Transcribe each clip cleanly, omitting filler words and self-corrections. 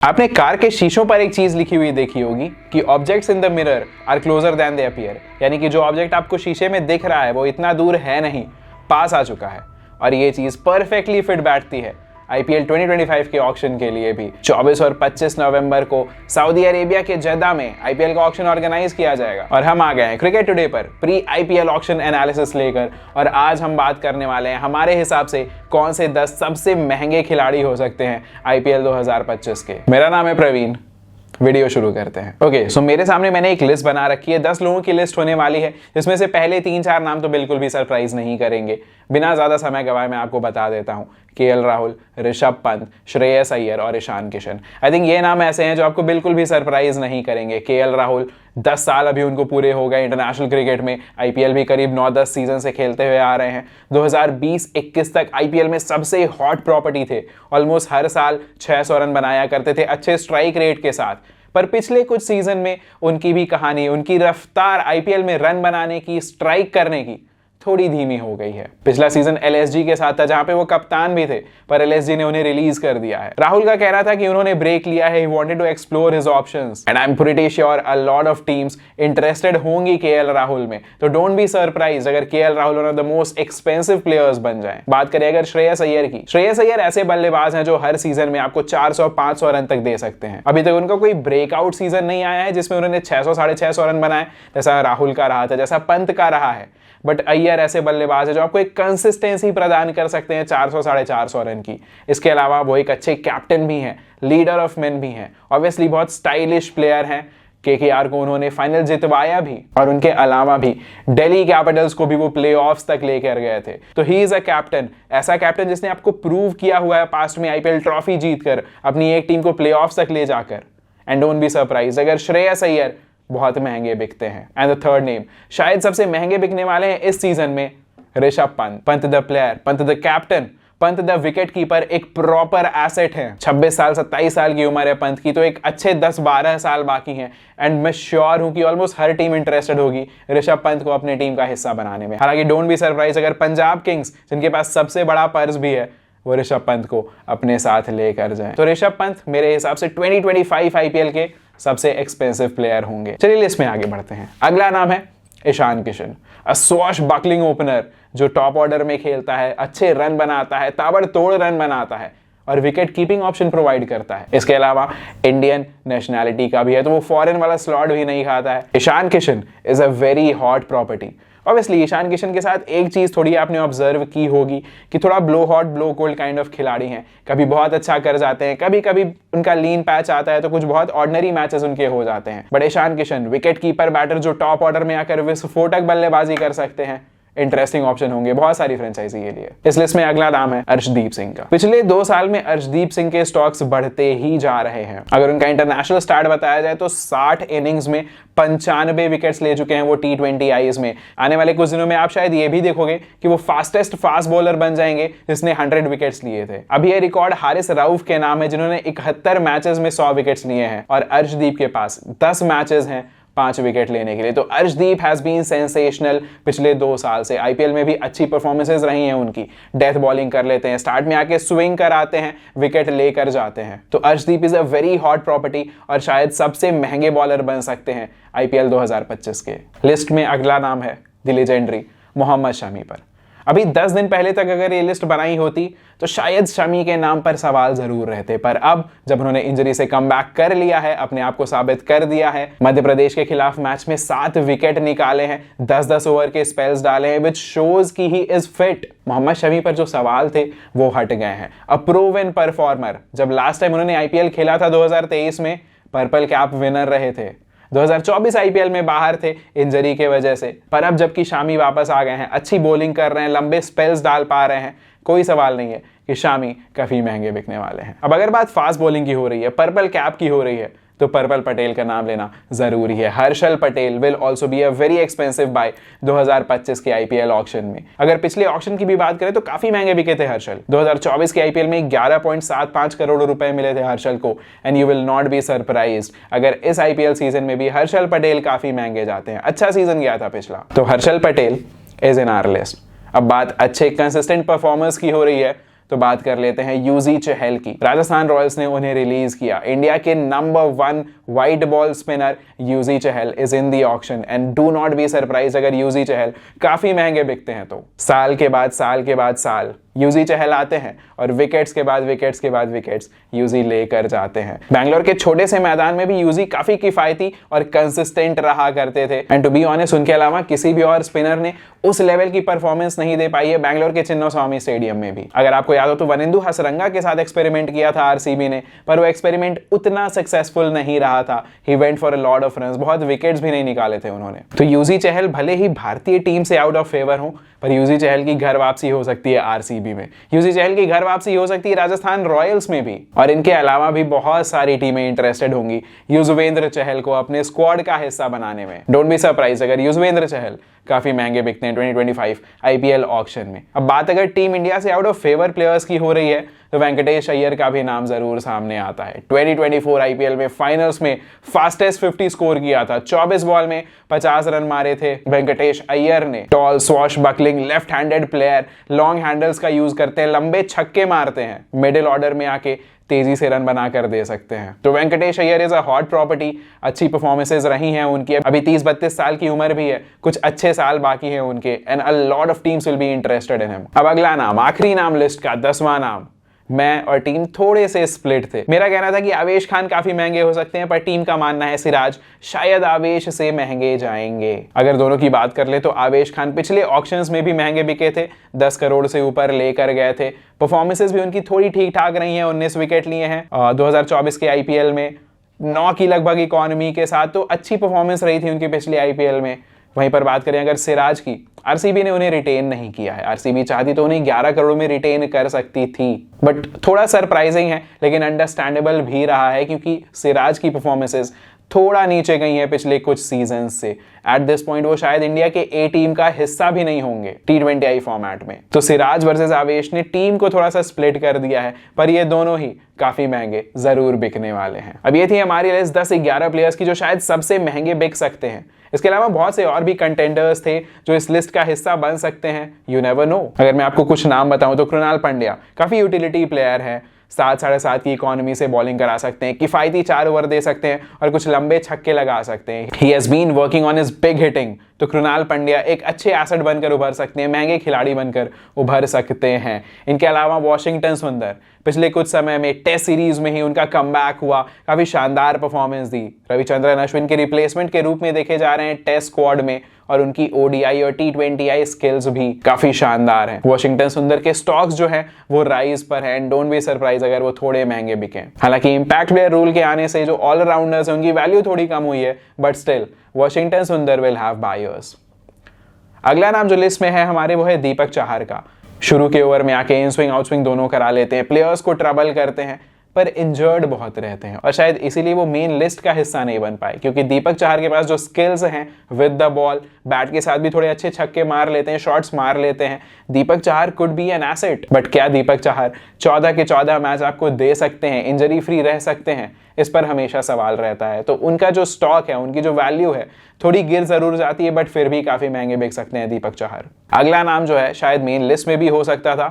आपने कार के शीशों पर एक चीज लिखी हुई देखी होगी कि objects in the mirror are closer than they appear, यानी कि जो ऑब्जेक्ट आपको शीशे में दिख रहा है वो इतना दूर है नहीं, पास आ चुका है। और ये चीज परफेक्टली फिट बैठती है आईपीएल 2025 के ऑक्शन के लिए भी। 24 और 25 नवंबर को सऊदी अरेबिया के जद्दा में आईपीएल का ऑक्शन ऑर्गेनाइज किया जाएगा और हम आ गए हैं क्रिकेट टुडे पर प्री आईपीएल ऑक्शन एनालिसिस लेकर। और आज हम बात करने वाले हैं हमारे हिसाब से कौन से 10 सबसे महंगे खिलाड़ी हो सकते हैं आईपीएल 2025 के। मेरा नाम है प्रवीण, वीडियो शुरू करते हैं। ओके, सो मेरे सामने मैंने एक लिस्ट बना रखी है, 10 लोगों की लिस्ट होने वाली है, जिसमें से पहले 3-4 नाम तो बिल्कुल भी सरप्राइज नहीं करेंगे। बिना ज्यादा समय गवाए मैं आपको बता देता हूं, केएल राहुल, ऋषभ पंत, श्रेयस अय्यर और ईशान किशन। आई थिंक ये नाम ऐसे हैं जो आपको बिल्कुल भी सरप्राइज नहीं करेंगे। केएल राहुल 10 साल अभी उनको पूरे हो गए इंटरनेशनल क्रिकेट में, आईपीएल भी करीब 9-10 सीजन से खेलते हुए आ रहे हैं। 2020-21 तक आईपीएल में सबसे हॉट प्रॉपर्टी थे, ऑलमोस्ट हर साल 600 रन बनाया करते थे अच्छे स्ट्राइक रेट के साथ। पर पिछले कुछ सीजन में उनकी भी कहानी, उनकी रफ्तार आईपीएल में रन बनाने की, स्ट्राइक करने की थोड़ी धीमी हो गई है। पिछला सीजन एलएसजी के साथ था जहां पे वो कप्तान भी थे, पर एलएसजी ने उन्हें रिलीज कर दिया है। राहुल का कहना था कि उन्होंने ब्रेक लिया है, he wanted to explore his options and I am pretty sure a lot of teams interested होंगी केएल राहुल में। तो डोंट बी सरप्राइज अगर KL Rahul one of the most expensive players बन जाए। बात करें अगर श्रेयस अय्यर की, श्रेयस अय्यर ऐसे बल्लेबाज हैं जो हर सीजन में आपको 400-500 रन तक दे सकते हैं। अभी तक उनका कोई ब्रेकआउट सीजन नहीं आया है जिसमें उन्होंने 600-650 रन बनाए, जैसा राहुल का रहा था, जैसा पंत का रहा है। बट अय्यर ऐसे बल्लेबाज है जो आपको एक कंसिस्टेंसी प्रदान कर सकते हैं 400-450 रन की। इसके अलावा वो एक अच्छे कैप्टन भी हैं, लीडर ऑफ मेन भी हैं, ऑब्वियसली बहुत स्टाइलिश प्लेयर हैं। केकेआर को उन्होंने फाइनल जितवाया भी और उनके अलावा भी दिल्ली कैपिटल्स को भी वो प्लेऑफ्स तक लेकर गए थे। तो ही इज अ कैप्टन, ऐसा कैप्टन जिसने आपको प्रूव किया हुआ है पास्ट में आईपीएल ट्रॉफी जीतकर, अपनी एक टीम को प्लेऑफ्स तक ले जाकर। एंड डोंट बी सरप्राइज अगर श्रेयस अय्यर बहुत महंगे बिकते हैं। एंड द थर्ड नेम, शायद सबसे महंगे बिकने वाले हैं इस सीजन में, Rishabh Pant. Pant the player, Pant the captain, Pant the wicket keeper, एक प्रॉपर एसेट है। 26 साल 27 साल की उम्र है पंत की, तो एक अच्छे 10-12 साल बाकी हैं। एंड मैं श्योर हूं कि ऑलमोस्ट हर टीम इंटरेस्टेड होगी ऋषभ पंत को अपने टीम का हिस्सा बनाने में। हालांकि डोंट बी सरप्राइज अगर पंजाब किंग्स, जिनके पास सबसे बड़ा पर्स भी है, वो ऋषभ पंत को अपने साथ लेकर जाए। तो ऋषभ पंत मेरे हिसाब से 2025 आईपीएल के सबसे एक्सपेंसिव प्लेयर होंगे। चलिए लिस्ट में आगे बढ़ते हैं। अगला नाम है ईशान किशन, अ स्वॉश बकलिंग ओपनर जो टॉप ऑर्डर में खेलता है, अच्छे रन बनाता है, ताबड़तोड़ रन बनाता है और विकेट कीपिंग ऑप्शन प्रोवाइड करता है। इसके अलावा इंडियन नेशनैलिटी का भी है, तो वो फॉरेन वाला स्लॉट भी नहीं खाता है। Ishan Kishan is a very hot property. Obviously Ishan Kishan के साथ एक चीज थोड़ी आपने ऑब्जर्व की होगी कि थोड़ा blow hot blow cold kind of खिलाड़ी हैं। कभी बहुत अच्छा कर जाते हैं, कभी कभी उनका लीन पैच आता है तो कुछ बहुत ऑर्डिनरी मैचेस उनके हो जाते हैं। But Ishan Kishan wicket keeper batter जो टॉप ऑर्डर में आकर विस्फोटक बल्लेबाजी कर सकते हैं, इंटरेस्टिंग ऑप्शन होंगे बहुत सारी फ्रेंचाइजी के लिए। इस लिस्ट में अगला नाम है अर्शदीप सिंह का। पिछले 2 साल में अर्शदीप सिंह के स्टॉक्स बढ़ते ही जा रहे हैं। अगर उनका इंटरनेशनल स्टार्ट बताया जाए तो 60 इनिंग्स में 95 विकेट्स ले चुके हैं वो T20 आईज में। आने वाले कुछ दिनों में आप शायद ये भी देखोगे कि वो फास्टेस्ट फास्ट बॉलर बन जाएंगे जिसने 100 विकेट्स लिए थे। अभी ये रिकॉर्ड हारिस रऊफ के नाम है जिन्होंने 71 मैचेस में 100 विकेट्स लिए हैं और अर्शदीप के पास 10 मैचेस हैं 5 विकेट लेने के लिए। तो अर्शदीप हैज बीन सेंसेशनल पिछले 2 साल से। आईपीएल में भी अच्छी परफॉर्मेंसेज रही हैं उनकी, डेथ बॉलिंग कर लेते हैं, स्टार्ट में आके स्विंग कराते हैं, विकेट लेकर जाते हैं। तो Arshdeep is a very hot property और शायद सबसे महंगे बॉलर बन सकते हैं आईपीएल 2025 के। लिस्ट में अगला नाम है द लेजेंडरी मोहम्मद शमी पर। अभी 10 दिन पहले तक अगर ये लिस्ट बनाई होती तो शायद शमी के नाम पर सवाल जरूर रहते, पर अब जब उन्होंने इंजरी से कम बैक कर लिया है, अपने आप को साबित कर दिया है, मध्य प्रदेश के खिलाफ मैच में 7 विकेट निकाले हैं, 10-10 ओवर के स्पेल्स डाले हैं, विच शोज की he is fit. Mohammed Shami पर जो सवाल थे वो हट गए हैं। अ प्रूवन परफॉर्मर, जब लास्ट टाइम उन्होंने आईपीएल खेला था 2023 में, पर्पल कैप विनर रहे थे। 2024 आईपीएल में बाहर थे इंजरी के वजह से, पर अब जबकि शामी वापस आ गए हैं, अच्छी बॉलिंग कर रहे हैं, लंबे स्पेल्स डाल पा रहे हैं, कोई सवाल नहीं है कि शामी काफी महंगे बिकने वाले हैं। अब अगर बात फास्ट बॉलिंग की हो रही है, पर्पल कैप की हो रही है, तो पर्पल पटेल का नाम लेना जरूरी है। Harshal Patel will also be a very expensive buy 2025 के आईपीएल ऑक्शन में। अगर पिछले ऑक्शन की भी बात करें तो काफी महंगे बिके थे हर्षल। 2024 के आईपीएल में 11.75 करोड़ रुपए मिले थे हर्षल को। And you will not be surprised अगर इस आईपीएल सीजन में भी हर्षल पटेल काफी महंगे जाते हैं। अच्छा सीजन गया था पिछला। तो Harshal Patel is in our list. अब बात अच्छे कंसिस्टेंट परफॉर्मेंस की हो रही है तो बात कर लेते हैं यूजी चहल की। राजस्थान रॉयल्स ने उन्हें रिलीज किया। इंडिया के नंबर 1 white ball spinner Yuzi Chahal is in the auction and do not be surprise अगर यूजी चहल काफी महंगे बिकते हैं तो। साल के बाद साल के बाद साल यूजी चहल आते हैं और विकेट्स के बाद विकेट्स के बाद विकेट्स यूजी लेकर जाते हैं। बैंगलोर के छोटे से मैदान में भी यूजी काफी किफायती और कंसिस्टेंट रहा करते थे एंड टू बी ऑनेस्ट उनके अलावा किसी भी और स्पिनर ने उस लेवल की परफॉर्मेंस नहीं दे पाई है बैंगलोर के चिन्नास्वामी स्टेडियम में भी। अगर आपको याद हो तो वनिंदु हसरंगा के साथ एक्सपेरिमेंट किया था आरसीबी ने, पर वो एक्सपेरिमेंट उतना सक्सेसफुल नहीं रहा था। He went for a lot of runs, बहुत विकेट्स भी नहीं निकाले थे उन्होंने। तो यूजी चहल भले ही भारतीय टीम से आउट ऑफ फेवर हो, पर यूजी चहल की घर वापसी हो सकती है आरसीबी में, यूजी चहल की घर वापसी हो सकती है राजस्थान रॉयल्स में भी, और इनके अलावा भी बहुत सारी टीमें इंटरेस्टेड होंगी युजवेंद्र चहल को अपने स्क्वाड का हिस्सा बनाने में। डोंट बी सरप्राइज अगर युजवेंद्र चहल काफी महंगे बिकते हैं 2025 आईपीएल ऑक्शन में। अब बात अगर टीम इंडिया से आउट ऑफ फेवर प्लेयर्स की हो रही है तो वेंकटेश अय्यर का भी नाम जरूर सामने आता है। 2024 आईपीएल में फाइनल्स में फास्टेस्ट 50 स्कोर किया था, 24 बॉल में 50 रन मारे थे वेंकटेश अय्यर ने। Tall swashbuckling left handed player, long handles का यूज करते हैं, लंबे छक्के मारते हैं, मिडिल ऑर्डर में आके तेजी से रन बनाकर दे सकते हैं। तो Venkatesh Iyer is a hot property. अच्छी परफॉर्मेंसेज रही हैं उनकी, अभी 30-32 साल की उम्र भी है, कुछ अच्छे साल बाकी हैं उनके and a lot of teams will be interested in him. अब अगला नाम, आखिरी नाम लिस्ट का 10वां नाम। मैं और टीम थोड़े से स्प्लिट थे। मेरा कहना था कि आवेश खान काफी महंगे हो सकते हैं, पर टीम का मानना है सिराज शायद आवेश से महंगे जाएंगे। अगर दोनों की बात कर ले तो आवेश खान पिछले ऑक्शंस में भी महंगे बिके थे, 10 करोड़ से ऊपर लेकर गए थे। परफॉर्मेंसेस भी उनकी थोड़ी ठीक ठाक रही हैं, 19 विकेट लिए हैं 2024 के आईपीएल में, 9 की लगभग इकोनॉमी के साथ, तो अच्छी परफॉर्मेंस रही थी उनकी पिछले आईपीएल में। वहीं पर बात करें अगर सिराज की, आरसीबी ने उन्हें रिटेन नहीं किया है। आरसीबी चाहती तो उन्हें 11 करोड़ में रिटेन कर सकती थी, बट थोड़ा सरप्राइजिंग है लेकिन अंडरस्टैंडेबल भी रहा है क्योंकि सिराज की परफॉर्मेंसेस थोड़ा नीचे गई हैं पिछले कुछ सीजन से। एट दिस पॉइंट वो शायद इंडिया के ए टीम का हिस्सा भी नहीं होंगे T20I फॉर्मेट में। तो सिराज वर्सेस आवेश ने टीम को थोड़ा सा स्प्लिट कर दिया है, पर ये दोनों ही काफी महंगे जरूर बिकने वाले हैं। अब ये थी हमारी लिस्ट 10-11 प्लेयर्स की जो शायद सबसे महंगे बिक सकते हैं। इसके अलावा बहुत से और भी कंटेंडर्स थे जो इस लिस्ट का हिस्सा बन सकते हैं, यू नेवर नो। अगर मैं आपको कुछ नाम बताऊं तो कृणाल पंड्या काफी यूटिलिटी प्लेयर है, 7-7.5 की इकोनॉमी से बॉलिंग करा सकते हैं, किफायती 4 ओवर दे सकते हैं और कुछ लंबे छक्के लगा सकते हैं। He has been working on his big hitting. तो कृणाल पंड्या एक अच्छे एसेट बनकर उभर सकते हैं, महंगे खिलाड़ी बनकर उभर सकते हैं। इनके अलावा वॉशिंगटन सुंदर पिछले कुछ समय में टेस्ट सीरीज में ही उनका कमबैक हुआ, काफी शानदार परफॉर्मेंस दी। रविचंद्रन अश्विन के रिप्लेसमेंट के रूप में देखे जा रहे हैं टेस्ट स्क्वाड में, और उनकी ओडीआई और T20I स्किल्स भी काफी शानदार हैं। वॉशिंगटन सुंदर के स्टॉक्स जो हैं वो राइज पर हैं, डोंट बी सरप्राइज अगर वो थोड़े महंगे बिकें। हालांकि इंपैक्ट प्लेयर रूल के आने से जो ऑलराउंडर्स हैं उनकी वैल्यू थोड़ी कम हुई है, बट स्टिल वॉशिंगटन सुंदर विल हैव बायर्स। अगला नाम जो लिस्ट में है हमारे वो है दीपक चाहर का। शुरू के ओवर में आके इन स्विंग आउट स्विंग दोनों करा लेते हैं, प्लेयर्स को ट्रबल करते हैं, पर इंजर्ड बहुत रहते हैं और शायद इसीलिए वो मेन लिस्ट का हिस्सा नहीं बन पाए। क्योंकि दीपक चाहर के पास जो स्किल्स हैं विद द बॉल, बैट के साथ भी थोड़े अच्छे छक्के मार लेते हैं, शॉट्स मार लेते हैं। Deepak Chahar could be an asset, but क्या दीपक चाहर 14 के 14 मैच आपको दे सकते हैं, इंजरी फ्री रह सकते हैं? इस पर हमेशा सवाल रहता है। तो उनका जो स्टॉक है, उनकी जो वैल्यू है थोड़ी गिर जरूर जाती है, बट फिर भी काफी महंगे बिक सकते हैं दीपक चाहर। अगला नाम जो है शायद मेन लिस्ट में भी हो सकता था,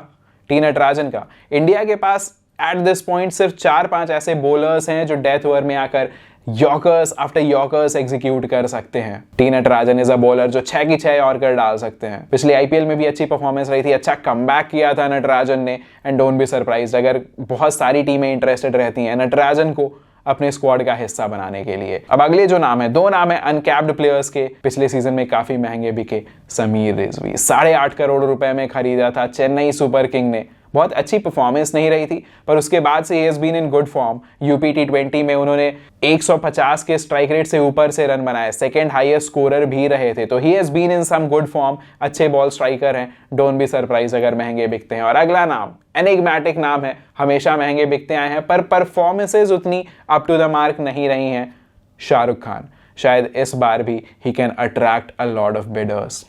टी नटराजन का। इंडिया के पास एट दिस पॉइंट सिर्फ 4-5 ऐसे बॉलर्स हैं जो डेथ ओवर में आकर यॉर्कर्स आफ्टर यॉर्कर्स एग्जीक्यूट कर सकते हैं। T Natarajan is a bowler जो 6 की 6 यॉर्कर डाल सकते हैं। पिछले आईपीएल में भी अच्छी परफॉर्मेंस रही थी, अच्छा कमबैक किया था नटराजन ने, एंड डोंट बी सरप्राइज्ड अगर बहुत सारी टीमें इंटरेस्टेड रहती हैं नटराजन को अपने स्क्वाड का हिस्सा बनाने के लिए। अब अगले जो नाम है, 2 नाम है अनकैप्ड प्लेयर्स के, पिछले सीजन में काफी महंगे बिके। समीर रिजवी 8.5 करोड़ रुपए में खरीदा था चेन्नई सुपर किंग ने। बहुत अच्छी परफॉर्मेंस नहीं रही थी, पर उसके बाद से he has been in good form. UP T20 में उन्होंने 150 के स्ट्राइक रेट से ऊपर से रन बनाए, सेकंड हाईएस्ट स्कोरर भी रहे थे। तो he has been in some good form, अच्छे बॉल स्ट्राइकर हैं, डोंट बी सरप्राइज अगर महंगे बिकते हैं। और अगला नाम एनिग्मेटिक नाम है, हमेशा महंगे बिकते आए हैं पर परफॉर्मेंसेज उतनी अप टू द मार्क नहीं रही हैं, शाहरुख खान। शायद इस बार भी he can attract a lot of bidders.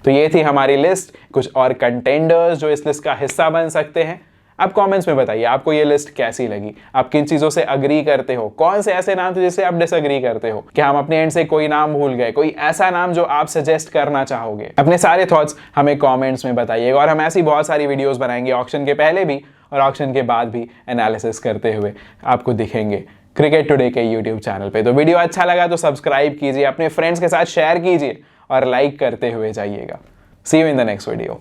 तो ये थी हमारी लिस्ट, कुछ और कंटेंडर्स जो इस लिस्ट का हिस्सा बन सकते हैं। आप कमेंट्स में बताइए आपको ये लिस्ट कैसी लगी, आप किन चीजों से अग्री करते हो, कौन से ऐसे नाम थे जिससे आप डिसअग्री करते हो, क्या हम अपने एंड से कोई नाम भूल गए, कोई ऐसा नाम जो आप सजेस्ट करना चाहोगे। अपने सारे थॉट्स हमें कमेंट्स में बताइएगा और हम ऐसी बहुत सारी वीडियोस बनाएंगे ऑक्शन के पहले भी और ऑक्शन के बाद भी एनालिसिस करते हुए आपको दिखेंगे क्रिकेट टुडे के यूट्यूब चैनल पे। तो वीडियो अच्छा लगा तो सब्सक्राइब कीजिए, अपने फ्रेंड्स के साथ शेयर कीजिए और लाइक करते हुए जाइएगा। See you in the next video.